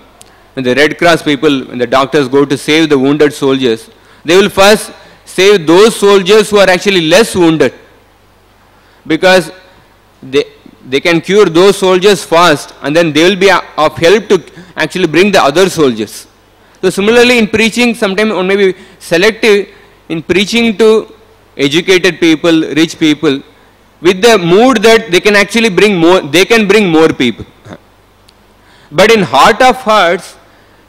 S1: when the Red Cross people, when the doctors go to save the wounded soldiers, they will first save those soldiers who are actually less wounded because they can cure those soldiers fast and then they will be of help to actually bring the other soldiers. So similarly in preaching, sometimes one may be selective in preaching to educated people, rich people, with the mood that they can actually bring more people. But in heart of hearts,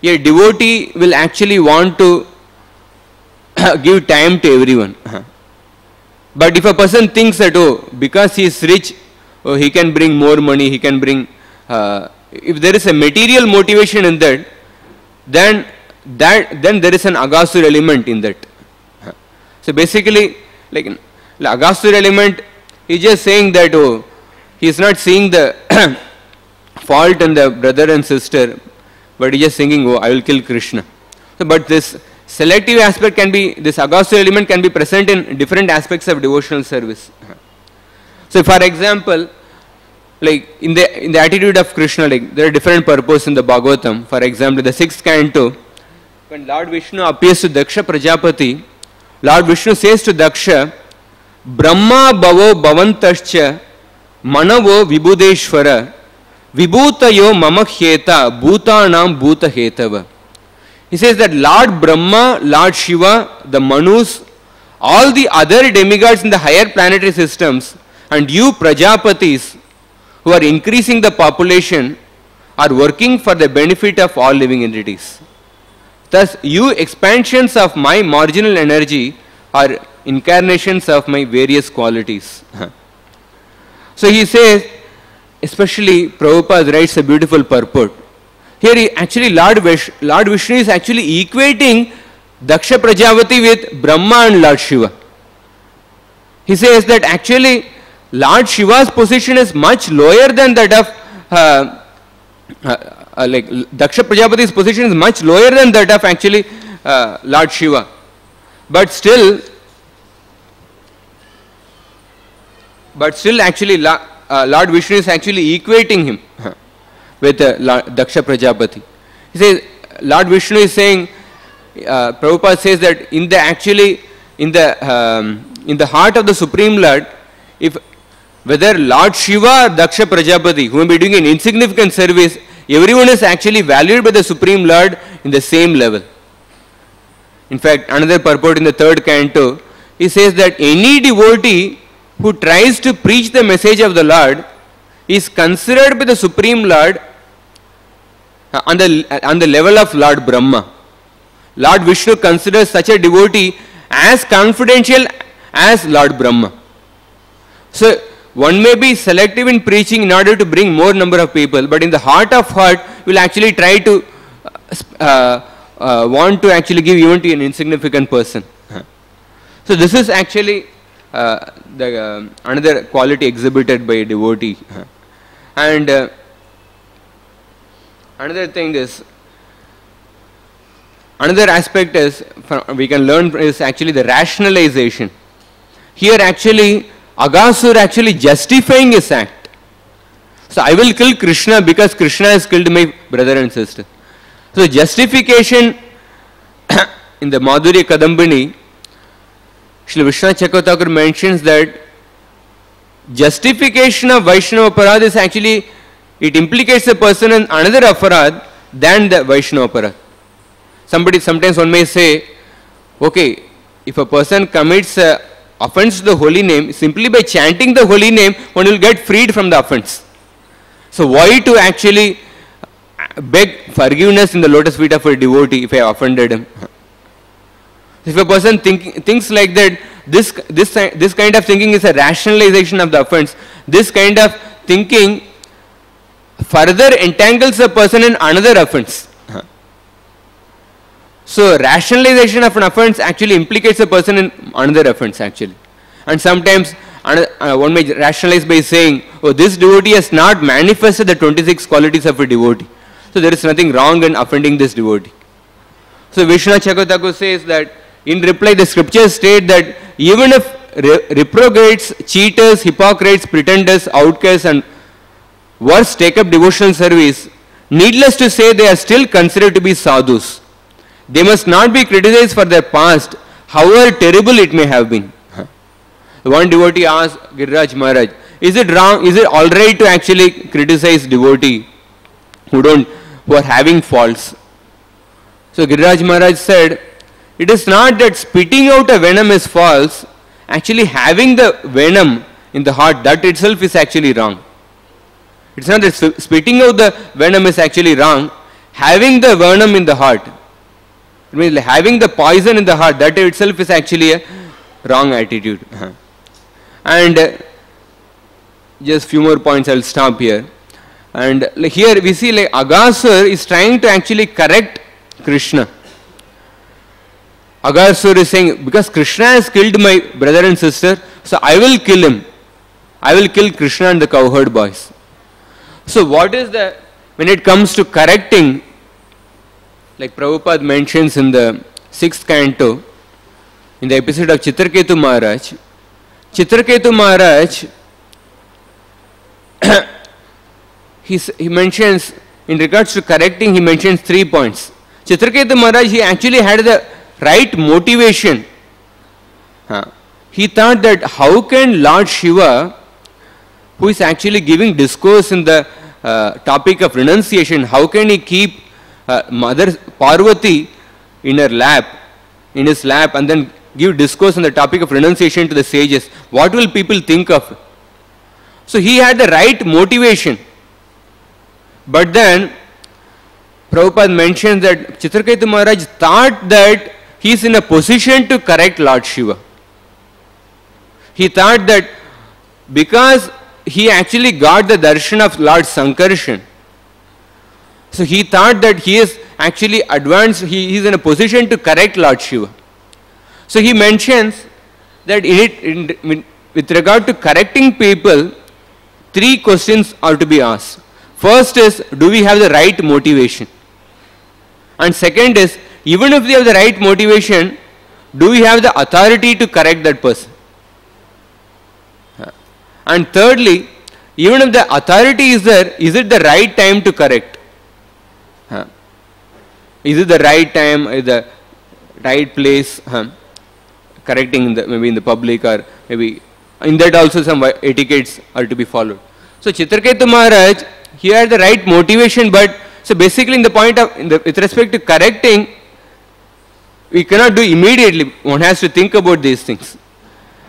S1: a devotee will actually want to give time to everyone. But if a person thinks that, oh, because he is rich, oh, he can bring more money, he can bring, if there is a material motivation in that, then there is an Aghasura element in that. So basically, like Aghasura element is just saying that, oh, he is not seeing the fault in the brother and sister, but he is just thinking, oh, I will kill Krishna. So, but this selective aspect can be, this Aghasura element can be present in different aspects of devotional service. So for example, like in the attitude of Krishna, like there are different purposes in the Bhagavatam. For example, the 6th canto, when Lord Vishnu appears to Daksha Prajapati, Lord Vishnu says to Daksha, Brahma bhavo bhavantascha manavo vibhudeshvara vibhutayo mama heta bhutanam bhuta hetava. He says that Lord Brahma, Lord Shiva, the Manus, all the other demigods in the higher planetary systems, and you Prajapatis who are increasing the population are working for the benefit of all living entities. Thus, you expansions of my marginal energy are incarnations of my various qualities. So he says, especially Prabhupada writes a beautiful purport. Here he actually Lord Vishnu is actually equating Daksha Prajapati with Brahma and Lord Shiva. He says that actually Lord Shiva's position is much lower than that of like Daksha Prajapati's position is much lower than that of actually Lord Shiva. But still actually Lord Vishnu is actually equating him with Daksha Prajapati. He says, Lord Vishnu is saying, Prabhupada says that in the heart of the Supreme Lord, if whether Lord Shiva or Daksha Prajapati, who may be doing an insignificant service, everyone is actually valued by the Supreme Lord in the same level. In fact, another purport in the third canto, he says that any devotee who tries to preach the message of the Lord is considered by the Supreme Lord on the level of Lord Brahma. Lord Vishnu considers such a devotee as confidential as Lord Brahma. So, one may be selective in preaching in order to bring more number of people, but in the heart of heart, will actually try to want to actually give even to an insignificant person. So, this is actually another quality exhibited by a devotee. And another thing is, another aspect is we can learn is actually the rationalization. Here actually Aghasura actually justifying his act. So I will kill Krishna because Krishna has killed my brother and sister. So justification in the Madhurya Kadambini, Srila Vishwanath Chakravarti mentions that justification of Vaishnava aparad is actually, it implicates a person in another aparad than the Vaishnava aparad. Sometimes one may say, okay, if a person commits offense to the holy name, simply by chanting the holy name, one will get freed from the offense. So why to actually beg forgiveness in the lotus feet of a devotee if I offended him? If a person thinks like that, this kind of thinking is a rationalization of the offense. This kind of thinking further entangles a person in another offense. So rationalization of an offense actually implicates a person in another offense actually. And sometimes one may rationalize by saying, oh, this devotee has not manifested the 26 qualities of a devotee. So there is nothing wrong in offending this devotee. So Vishwanath Chakravarti says that in reply the scriptures state that even if reprobates, cheaters, hypocrites, pretenders, outcasts and worse take up devotional service, needless to say they are still considered to be sadhus. They must not be criticized for their past, however terrible it may have been. One devotee asked Giriraj Maharaj, is it wrong, is it alright to actually criticize devotee who are having faults? So Giriraj Maharaj said, it is not that spitting out a venom is false, actually having the venom in the heart, that itself is actually wrong. It's not that spitting out the venom is actually wrong, having the venom in the heart, it means having the poison in the heart, that itself is actually a wrong attitude. And just few more points, I will stop here. And here we see like Aghasura is trying to actually correct Krishna. Aghasura is saying, because Krishna has killed my brother and sister, so I will kill him. I will kill Krishna and the cowherd boys. So what is the, when it comes to correcting, like Prabhupada mentions in the 6th canto, in the episode of Chitraketu Maharaj, Chitraketu Maharaj, he mentions, in regards to correcting, he mentions 3 points. Chitraketu Maharaj, he actually had the right motivation. He thought that how can Lord Shiva, who is actually giving discourse in the topic of renunciation, how can he keep Mother Parvati in his lap and then give discourse on the topic of renunciation to the sages? What will people think of? So he had the right motivation. But then Prabhupada mentions that Chitraketu Maharaj thought that he is in a position to correct Lord Shiva. He thought that because he actually got the darshan of Lord Sankarshan, so he thought that he is actually advanced, he is in a position to correct Lord Shiva. So he mentions that with regard to correcting people, 3 questions are to be asked. First is, do we have the right motivation? And second is, even if we have the right motivation, do we have the authority to correct that person? And thirdly, even if the authority is there, is it the right time to correct? Is it the right time, the right place, correcting maybe in the public, or maybe in that also some etiquettes are to be followed. So Chitraketu Maharaj, he had the right motivation, but so basically in the point of, with respect to correcting, we cannot do immediately, one has to think about these things.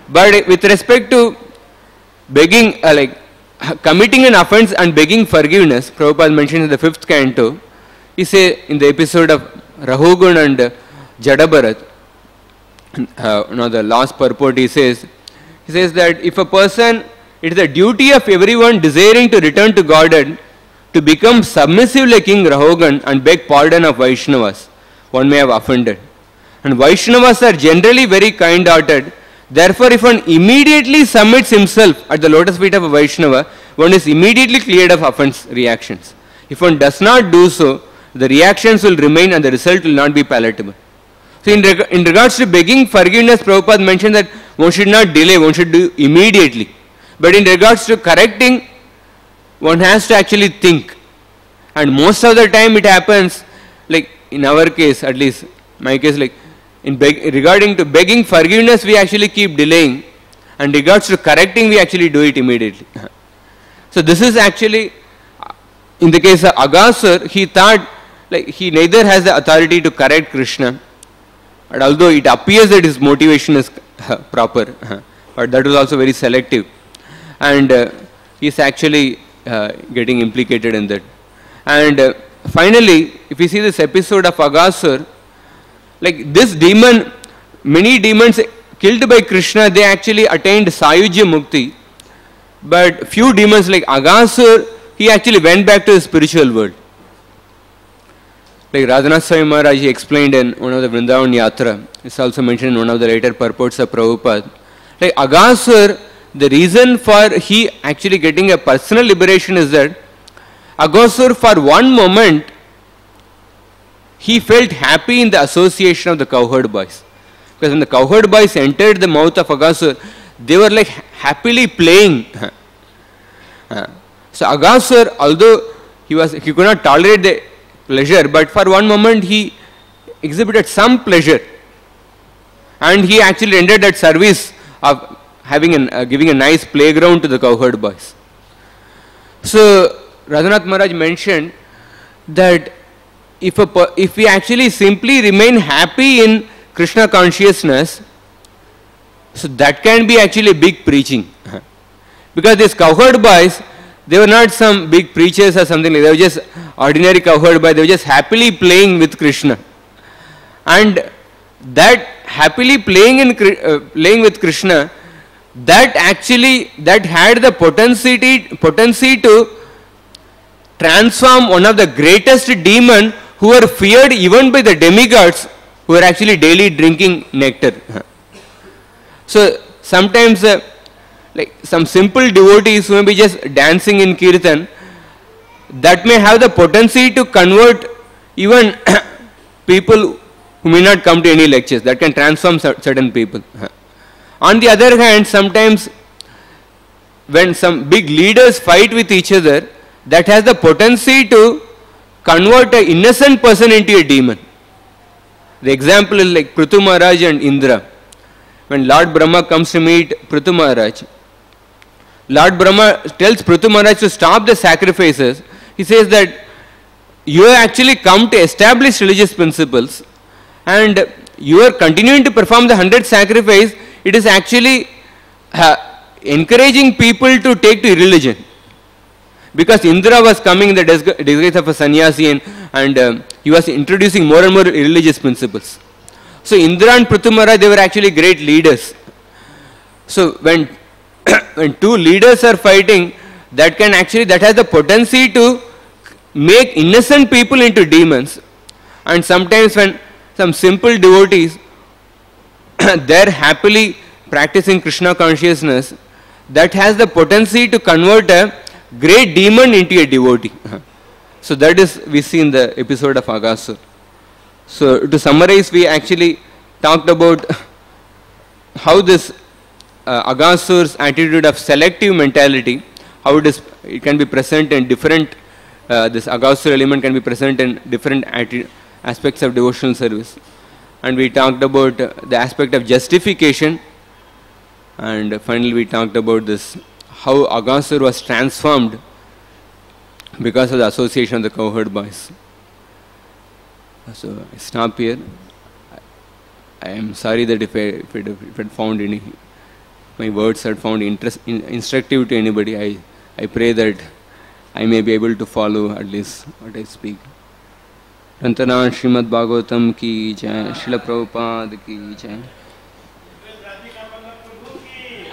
S1: But with respect to begging, like committing an offense and begging forgiveness, Prabhupada mentioned in the 5th canto, he says in the episode of Rahugun and Jadabharat, the last purport he says that if a person, it is the duty of everyone desiring to return to Godhead to become submissive like King Rahugan and beg pardon of Vaishnavas, one may have offended. And Vaishnavas are generally very kind-hearted. Therefore, if one immediately submits himself at the lotus feet of a Vaishnava, one is immediately cleared of offense reactions. If one does not do so, the reactions will remain and the result will not be palatable. So in regards to begging forgiveness, Prabhupada mentioned that one should not delay, one should do immediately. But in regards to correcting, one has to actually think. And most of the time it happens, like in our case, at least my case, like regarding to begging forgiveness, we actually keep delaying. And regards to correcting, we actually do it immediately. So this is actually, in the case of Aghasura, he thought like he neither has the authority to correct Krishna, and although it appears that his motivation is proper, but that was also very selective, and he is actually getting implicated in that. And finally, if you see this episode of Aghasura, like this demon, many demons killed by Krishna, they actually attained Sayujya Mukti, but few demons like Aghasura, he actually went back to the spiritual world. Like Radhanath Swami Maharaj, he explained in one of the Vrindavan Yatra, it's also mentioned in one of the later purports of Prabhupada. Like Aghasura, the reason for he actually getting a personal liberation is that Aghasura, for one moment, he felt happy in the association of the cowherd boys. Because when the cowherd boys entered the mouth of Aghasura, they were like happily playing. So Aghasura, although he could not tolerate the pleasure, but for one moment he exhibited some pleasure, and he actually rendered that service of giving a nice playground to the cowherd boys. So Radhanath Maharaj mentioned that if we actually simply remain happy in Krishna consciousness, so that can be actually big preaching. Because these cowherd boys, they were not some big preachers or something like that. They were just ordinary cowherd boys. They were just happily playing with Krishna. And that happily playing with Krishna, that had the potency to transform one of the greatest demon who were feared even by the demigods, who were actually daily drinking nectar. So sometimes like some simple devotees who may be just dancing in kirtan, that may have the potency to convert even people who may not come to any lectures. That can transform certain people. On the other hand, sometimes when some big leaders fight with each other, that has the potency to convert an innocent person into a demon. The example is like Prithu Maharaj and Indra. When Lord Brahma comes to meet Prithu Maharaj, Lord Brahma tells Prithu Maharaj to stop the sacrifices. He says that you have actually come to establish religious principles, and you are continuing to perform the 100th sacrifice. It is actually encouraging people to take to religion. because Indra was coming in the disguise of a sannyasi, and he was introducing more and more religious principles. So Indra and Prithumara, they were actually great leaders. So when when two leaders are fighting, that has the potency to make innocent people into demons. And sometimes when some simple devotees they're happily practicing Krishna consciousness, that has the potency to convert a great demon into a devotee. So that is we see in the episode of Aghasura. So to summarize, we actually talked about how this Aghasura's attitude of selective mentality, how it can be present in different, this Aghasura element can be present in different aspects of devotional service. And we talked about the aspect of justification, and finally we talked about this, how Aghasura was transformed because of the association of the cowherd boys. So I stop here. I am sorry that if I had found my words had found instructive to anybody. I pray that I may be able to follow at least what I speak. Rantana Srimad Bhagavatam ki jai, Srila Prabhupada ki jai.
S2: Radhika Vallabha Prabhu ki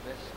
S1: Best